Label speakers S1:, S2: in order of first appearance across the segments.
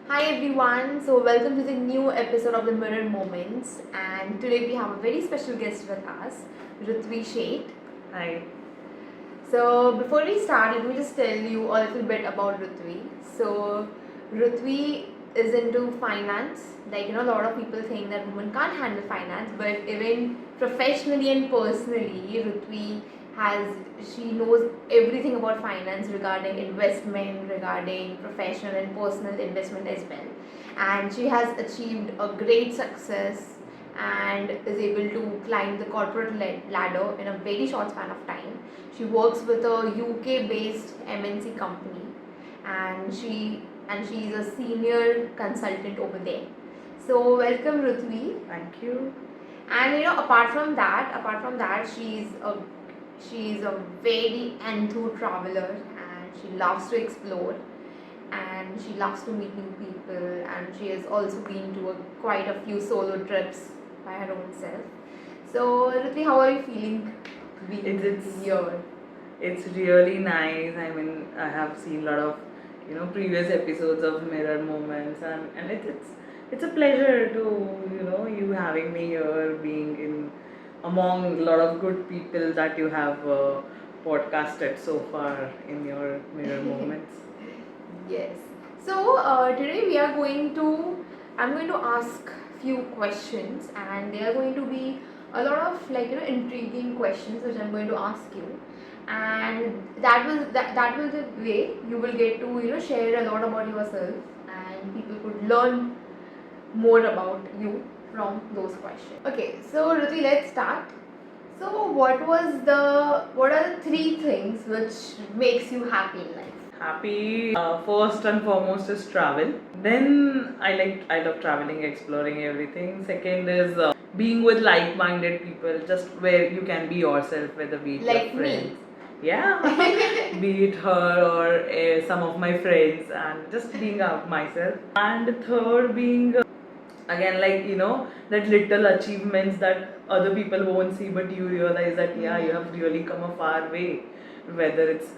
S1: Hi everyone, so welcome to the new episode of the Mirror Moments, and today we have a very special guest with us, Rutvi.
S2: Hi.
S1: So before we start, let me just tell you a little bit about Rutvi. So Rutvi is into finance. A lot of people think that women can't handle finance, but even professionally and personally, Rutvi she knows everything about finance regarding investment, regarding professional and personal investment as well. And she has achieved a great success and is able to climb the corporate ladder in a very short span of time. She works with a UK based MNC company, and she is a senior consultant over there. So welcome Rutvi.
S2: Thank you.
S1: And apart from that, she's a very enthu traveler, and she loves to explore, and she loves to meet new people, and she has also been to quite a few solo trips by her own self. So Rutvi, how are you feeling being here?
S2: It's really nice. I mean, I have seen a lot of previous episodes of Mirror Moments, and it's a pleasure to you having me here, being in among a lot of good people that you have podcasted so far in your Mirror Moments.
S1: Yes. So today I'm going to ask few questions, and they are going to be a lot of intriguing questions which I'm going to ask you, and that will the way you will get to share a lot about yourself, and people could learn more about you from those questions. Okay, so Ruti, let's start. So what are the three things which makes you happy in life?
S2: Happy, first and foremost is travel. Then I love traveling, exploring everything. Second is being with like-minded people, just where you can be yourself, whether be it
S1: Like
S2: your friends.
S1: me.
S2: Yeah, be it her or some of my friends, and just being out myself. And third being again, that little achievements that other people won't see, but you realize that yeah, you have really come a far way. Whether it's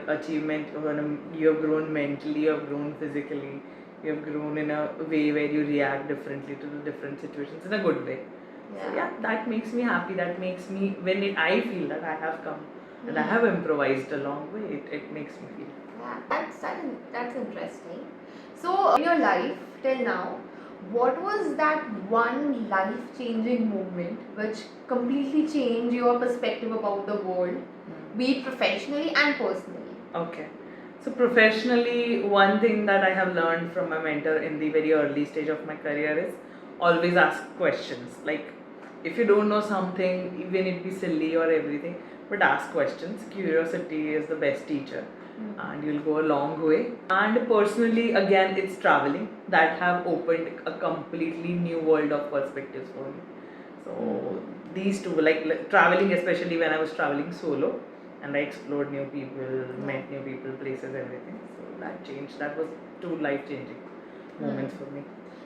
S2: achievement when you have grown mentally, you have grown physically, you have grown in a way where you react differently to the different situations in a good way. So yeah, that makes me happy. That makes me I feel that I have come and I have improvised a long way. It makes me feel.
S1: Yeah, that's interesting. So in your life till now, what was that one life-changing moment which completely changed your perspective about the world, be it professionally and personally?
S2: Okay. So professionally, one thing that I have learned from my mentor in the very early stage of my career is always ask questions. Like if you don't know something, even it be silly or everything, but ask questions. Curiosity is the best teacher, and you'll go a long way. And personally, again, it's traveling that have opened a completely new world of perspectives for me. So these two, like traveling, especially when I was traveling solo, and I explored new people, met new people, places, everything. So that changed. That was two life-changing moments for me.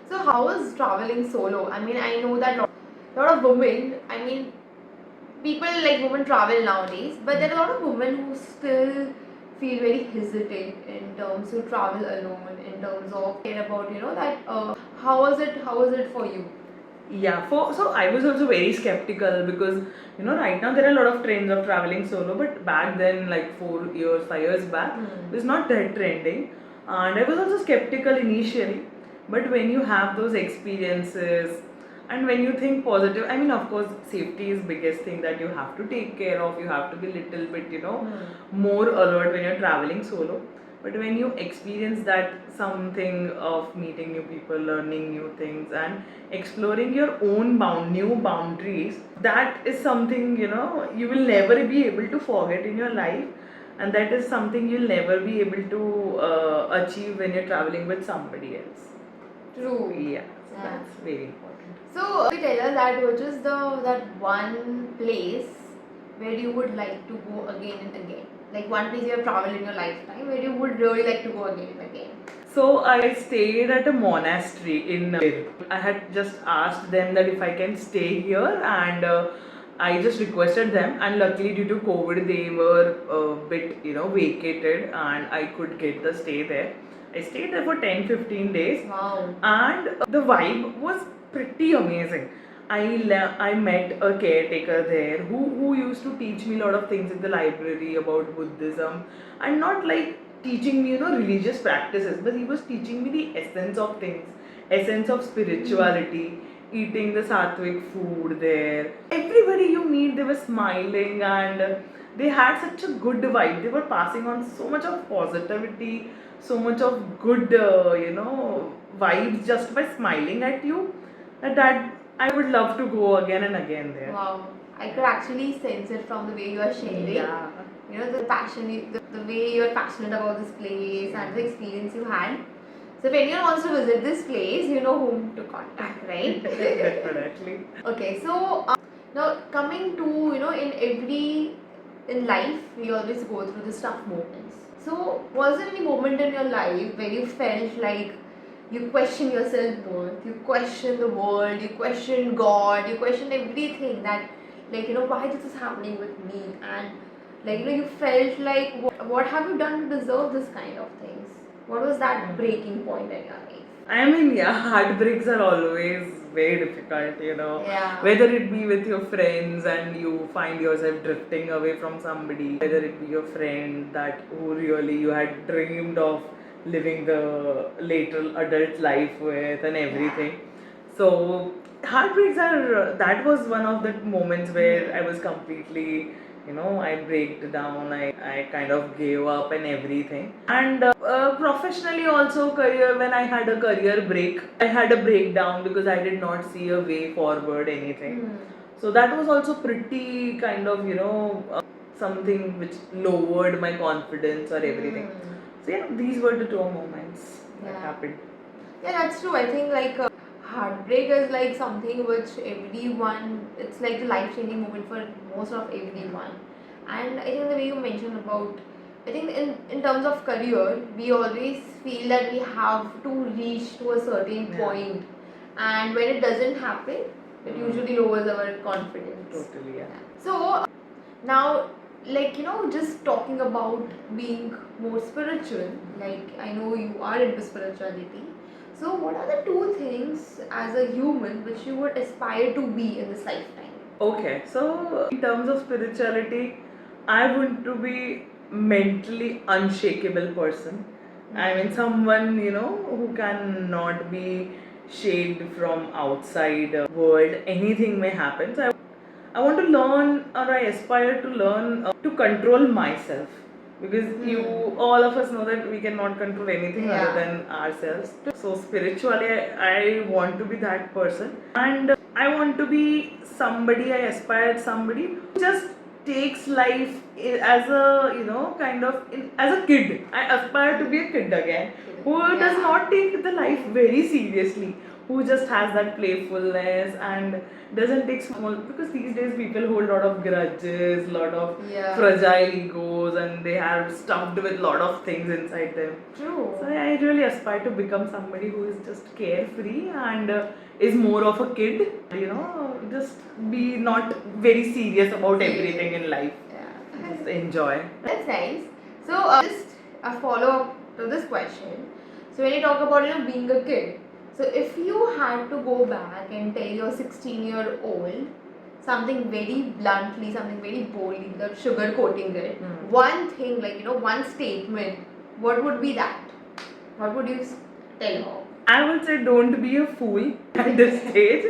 S1: So how was traveling solo? I mean, I know that lot of women. I mean, people like women travel nowadays, but there are a lot of women who still feel very hesitant in terms to travel alone. In terms of care about that. How was it for you?
S2: Yeah, so I was also very skeptical because right now there are a lot of trends of traveling solo, but back then, like 4 years, 5 years back, it was not that trending, and I was also skeptical initially. But when you have those experiences, and when you think positive, I mean, of course, safety is biggest thing that you have to take care of. You have to be little bit, more alert when you're traveling solo. But when you experience that something of meeting new people, learning new things, and exploring your own new boundaries, that is something you will never be able to forget in your life, and that is something you'll never be able to achieve when you're traveling with somebody else.
S1: True.
S2: Yeah, so that's very important.
S1: So, you tell us that which is that one place where you would like to go again and again? Like one place you have traveled in your lifetime where you would really like to go again and again?
S2: So I stayed at a monastery in I had just asked them that if I can stay here, and I just requested them, and luckily due to COVID they were a bit vacated, and I could get the stay there. I stayed there for 10-15 days.
S1: Wow.
S2: And the vibe was pretty amazing. I met a caretaker there who used to teach me a lot of things in the library about Buddhism, and not like teaching me, religious practices, but he was teaching me the essence of things, essence of spirituality, eating the sattvic food there. Everybody you meet, they were smiling, and they had such a good vibe. They were passing on so much of positivity, so much of good, vibes just by smiling at you. That I would love to go again and again there.
S1: Wow. I could actually sense it from the way you are sharing.
S2: Yeah.
S1: The passion, the way you're passionate about this place and the experience you had. So if anyone wants to visit this place, you know whom to contact, right?
S2: Definitely.
S1: Okay, so now coming to, in life, we always go through the tough moments. So was there any moment in your life where you felt like you question your self-worth, you question the world, you question God, you question everything that, why this is happening with me, and you felt like, what have you done to deserve this kind of things? What was that breaking point in your life?
S2: I mean, yeah, heartbreaks are always very difficult,
S1: Yeah.
S2: Whether it be with your friends and you find yourself drifting away from somebody, whether it be your friend that who really you had dreamed of living the later adult life with and everything. So, heartbreaks are, that was one of the moments where I was completely, I breaked down, I kind of gave up and everything. And professionally also, career, when I had a career break, I had a breakdown because I did not see a way forward, anything. So that was also pretty kind of, something which lowered my confidence or everything. So yeah, these were the two moments that happened.
S1: Yeah, that's true. I think heartbreak is like something which everyone, it's like the life-changing moment for most of everyone. And I think the way you mentioned about, I think in terms of career, we always feel that we have to reach to a certain point, and when it doesn't happen, it usually lowers our confidence.
S2: Totally, yeah.
S1: So now, just talking about being more spiritual, I know you are into spirituality. So what are the two things as a human which you would aspire to be in this lifetime?
S2: Okay, so in terms of spirituality, I want to be mentally unshakable person. I mean, someone, who cannot be shaked from outside world. Anything may happen. So I want to learn, or I aspire to learn to control myself, because all of us know that we cannot control anything other than ourselves. So spiritually, I want to be that person, and I want to be somebody. I aspire somebody who just takes life as a, kind of as a kid. I aspire to be a kid again, who does not take the life very seriously, who just has that playfulness and doesn't take small, because these days people hold a lot of grudges, lot of fragile egos, and they are stuffed with a lot of things inside them.
S1: True.
S2: So I really aspire to become somebody who is just carefree and is more of a kid, just be not very serious about everything in life. Just enjoy.
S1: That's nice. So just a follow up to this question. So when you talk about being a kid, so if you had to go back and tell your 16-year-old something very bluntly, something very boldly, without sugarcoating it, one thing, one statement, what would be that? What would you tell her?
S2: I would say don't be a fool at this stage,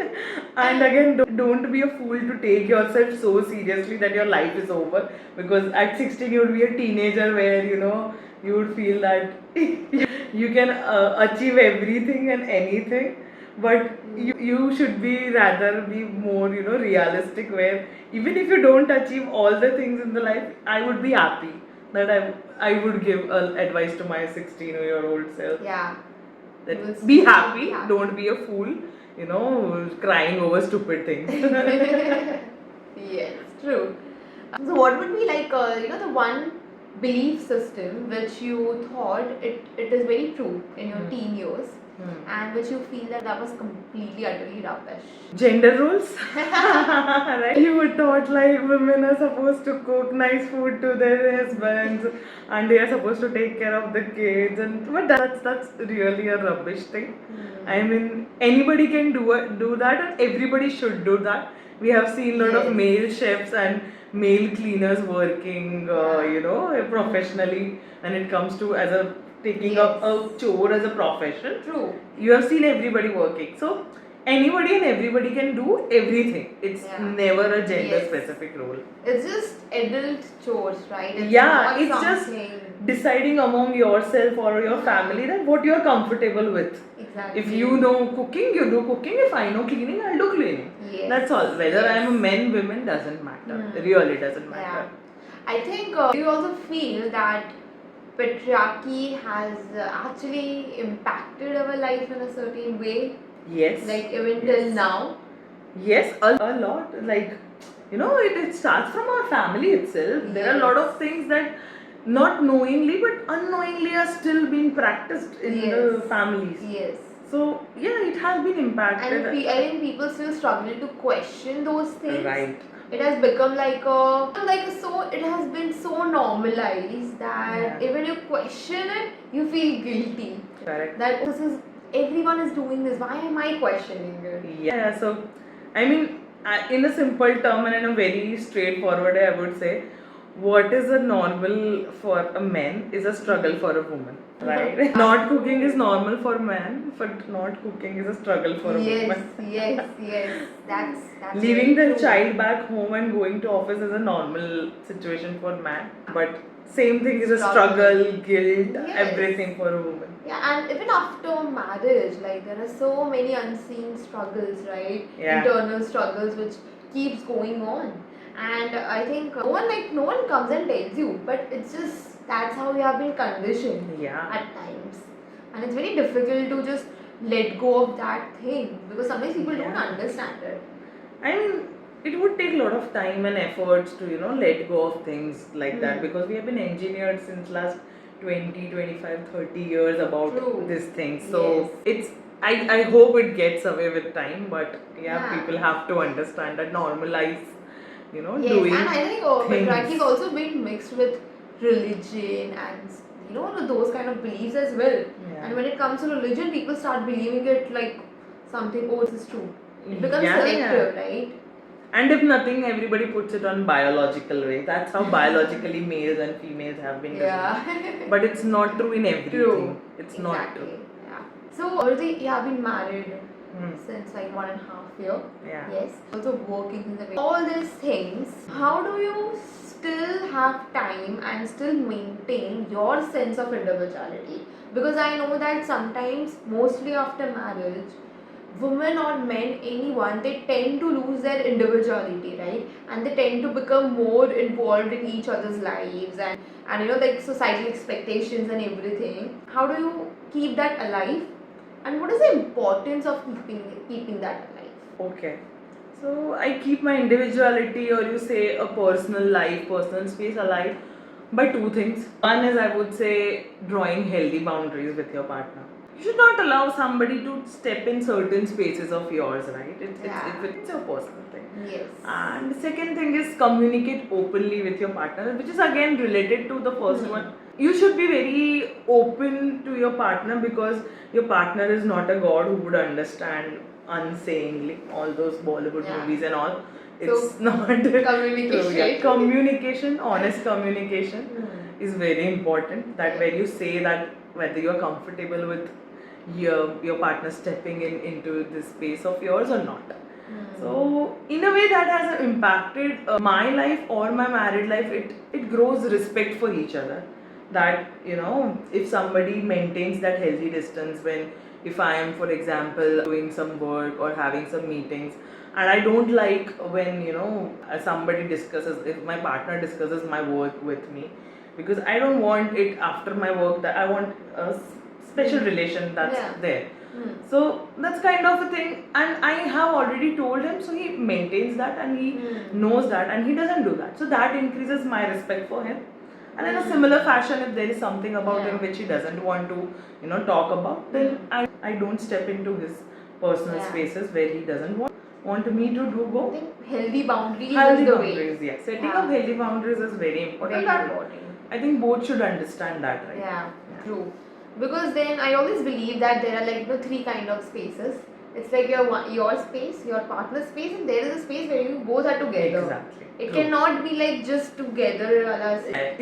S2: and again don't be a fool to take yourself so seriously that your life is over, because at 16 you would be a teenager where you would feel that you can achieve everything and anything, but you should be rather be more realistic, where even if you don't achieve all the things in the life, I would be happy. That I would give advice to my 16-year-old self.
S1: Yeah.
S2: That be happy, don't be a fool, crying over stupid things.
S1: Yes, true. So what would be the one belief system which you thought it is very true in your teen years, and which you feel that was completely utterly rubbish?
S2: Gender roles. Right? You were taught like women are supposed to cook nice food to their husbands and they are supposed to take care of the kids, and but that's really a rubbish thing. I mean, anybody can do that, and everybody should do that. We have seen a lot of male chefs and male cleaners working, professionally, when it comes to as a taking up a chore as a profession.
S1: True.
S2: You have seen everybody working. So anybody and everybody can do everything. It's never a gender specific role.
S1: It's just adult chores, right? It's
S2: it's just deciding among yourself or your family that what you're comfortable with.
S1: Exactly.
S2: If you know cooking, you do cooking. If I know cleaning, I'll do cleaning. That's all. Whether I'm a man, women doesn't matter. Really doesn't matter.
S1: I think do you also feel that patriarchy has actually impacted our life in a certain way?
S2: Yes.
S1: Like even till now?
S2: Yes, a lot. Like, it starts from our family itself. There are a lot of things that not knowingly but unknowingly are still being practiced in the families.
S1: Yes.
S2: So, it has been impacted.
S1: And I think people still struggle to question those things.
S2: Right.
S1: It has become it has been so normalized that even you question it, you feel guilty.
S2: Correct.
S1: That everyone is doing this, why am I questioning it?
S2: Yeah, so I mean, in a simple term and in a very straightforward way, I would say, what is a normal for a man is a struggle for a woman, right? Not cooking is normal for man, but not cooking is a struggle for a woman.
S1: Yes. That's
S2: Leaving the child back home and going to office is a normal situation for man, but same thing is a struggle, guilt, everything for a woman.
S1: Yeah, and even after marriage, there are so many unseen struggles, right?
S2: Yeah.
S1: Internal struggles which keeps going on. And I think no one comes and tells you, but it's just that's how we have been conditioned at times. And it's very difficult to just let go of that thing because sometimes people don't understand it.
S2: I mean, it would take a lot of time and efforts to, let go of things like that, because we have been engineered since last 20, 25, 30 years about this thing. So I hope it gets away with time, but people have to understand that, normalize, doing
S1: and I think patriarchy is also been mixed with religion and those kind of beliefs as well. And when it comes to religion, people start believing it like something, this is true. It becomes selective, right?
S2: And if nothing, everybody puts it on biological way. That's how biologically males and females have been designed. But it's not true in everything. It's not true.
S1: Yeah. So already you have been married since 1.5 years. Yes. Also working in the way. All these things, how do you still have time and still maintain your sense of individuality? Because I know that sometimes, mostly after marriage, women or men, anyone, they tend to lose their individuality, right? And they tend to become more involved in each other's lives and societal expectations and everything. How do you keep that alive? And what is the importance of keeping that alive?
S2: Okay. So I keep my individuality, or you say a personal life, personal space alive by two things. One is, I would say, drawing healthy boundaries with your partner. You should not allow somebody to step in certain spaces of yours, right? It's your personal thing.
S1: Yes.
S2: And the second thing is communicate openly with your partner, which is again related to the first one. You should be very open to your partner, because your partner is not a god who would understand unsayingly all those Bollywood movies and all. It's not
S1: communication.
S2: Communication, honest communication is very important. That when you say that, whether you're comfortable with your partner stepping into this space of yours or not. So in a way that has impacted my life or my married life. It grows respect for each other. That if somebody maintains that healthy distance, if I am, for example, doing some work or having some meetings, and I don't like when if my partner discusses my work with me, because I don't want it after my work, that I want a special relation that's there. So that's kind of a thing, and I have already told him, so he maintains that and he knows that, and he doesn't do that. So that increases my respect for him, And in a similar fashion, if there is something about
S1: Yeah.
S2: him which he doesn't want to, talk about, then I don't step into his personal
S1: Yeah.
S2: spaces where he doesn't want me to do
S1: I
S2: go.
S1: think healthy boundaries
S2: Healthy
S1: is the
S2: boundaries,
S1: way.
S2: yeah. Setting
S1: Yeah.
S2: up healthy boundaries is very important.
S1: Very
S2: and
S1: important.
S2: I think both should understand that, right?
S1: Yeah, true. Because then I always believe that there are like three kind of spaces. It's like your space, your partner's space, and there is a space where you both are together.
S2: Exactly.
S1: It
S2: True.
S1: cannot be like just together.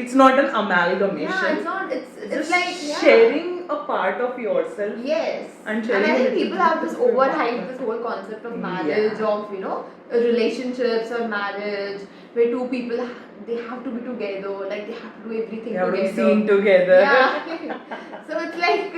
S2: It's not an amalgamation.
S1: Yeah, it's not. It's
S2: just
S1: like
S2: sharing a part of yourself.
S1: Yes.
S2: And
S1: And
S2: sharing
S1: I
S2: a
S1: think
S2: little
S1: people
S2: bit
S1: have this
S2: of your
S1: overhyped
S2: partner.
S1: this whole concept of marriage, of relationships or marriage, where two people they have to be together, like they have to do everything
S2: They have to
S1: together.
S2: be seen together.
S1: Yeah. So it's like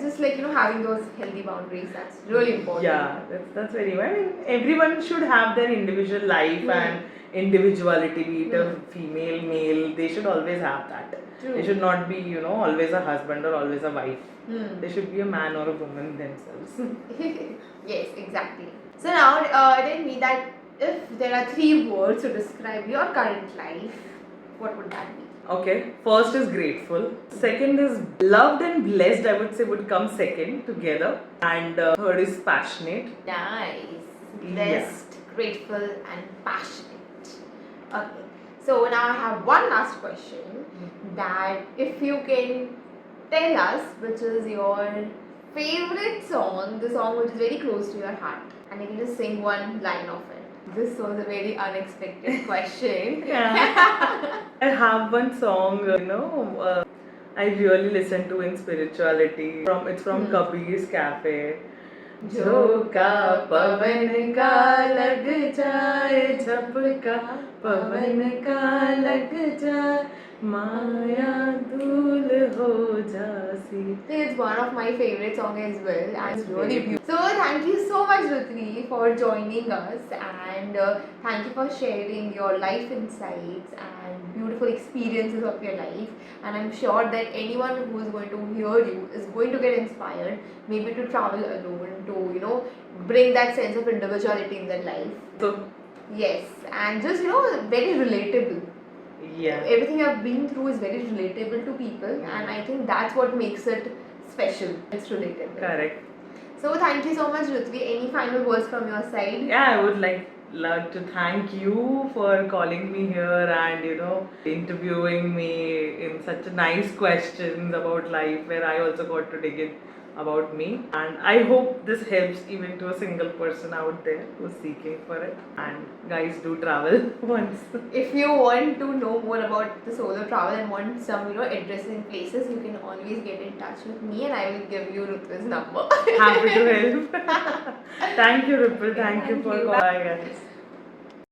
S1: just like having those healthy boundaries. That's really important.
S2: Yeah, that's very. I mean, everyone should have their individual life and individuality. Be it a female, male, they should always have that.
S1: True.
S2: They should not be, always a husband or always a wife. They
S1: Hmm.
S2: should be a man or a woman themselves.
S1: Yes, exactly. So now tell me that if there are three words to describe your current life, what would that be?
S2: Okay, first is grateful. Second is loved and blessed, I would say, would come second together. And third is passionate.
S1: Nice.
S2: Yeah.
S1: Blessed, grateful, and passionate. Okay. So now I have one last question. That if you can tell us which is your favorite song, the song which is very close to your heart, and you can just sing one line of it. This was a very unexpected question.
S2: Yeah. I have one song, I really listen to in spirituality. It's from Kabir's Cafe. झोंका पवन का लग जाए झपका पवन का लग जाए माया धूल हो जासी.
S1: It's one of my favorite songs as well, and it's really beautiful. So thank you so much, Rutvi, for joining us, and thank you for sharing your life insights and beautiful experiences of your life. And I'm sure that anyone who is going to hear you is going to get inspired, maybe to travel alone, to bring that sense of individuality in their life.
S2: So
S1: Yes, and just very relatable.
S2: yeah,
S1: Everything I've been through is very relatable to people, and I think that's what makes it special. It's relatable.
S2: correct.
S1: So thank you so much, Rutvi. Any final words from your side?
S2: Yeah, I would love to thank you for calling me here and interviewing me in such nice questions about life, where I also got to dig in about me. And I hope this helps even to a single person out there who's seeking for it. And guys, do travel once.
S1: If you want to know more about the solo travel and want some interesting places, you can always get in touch with me, and I will give you Rutvi's number.
S2: Happy to help. Thank you, Ripple. Thank you for calling. Bye, guys.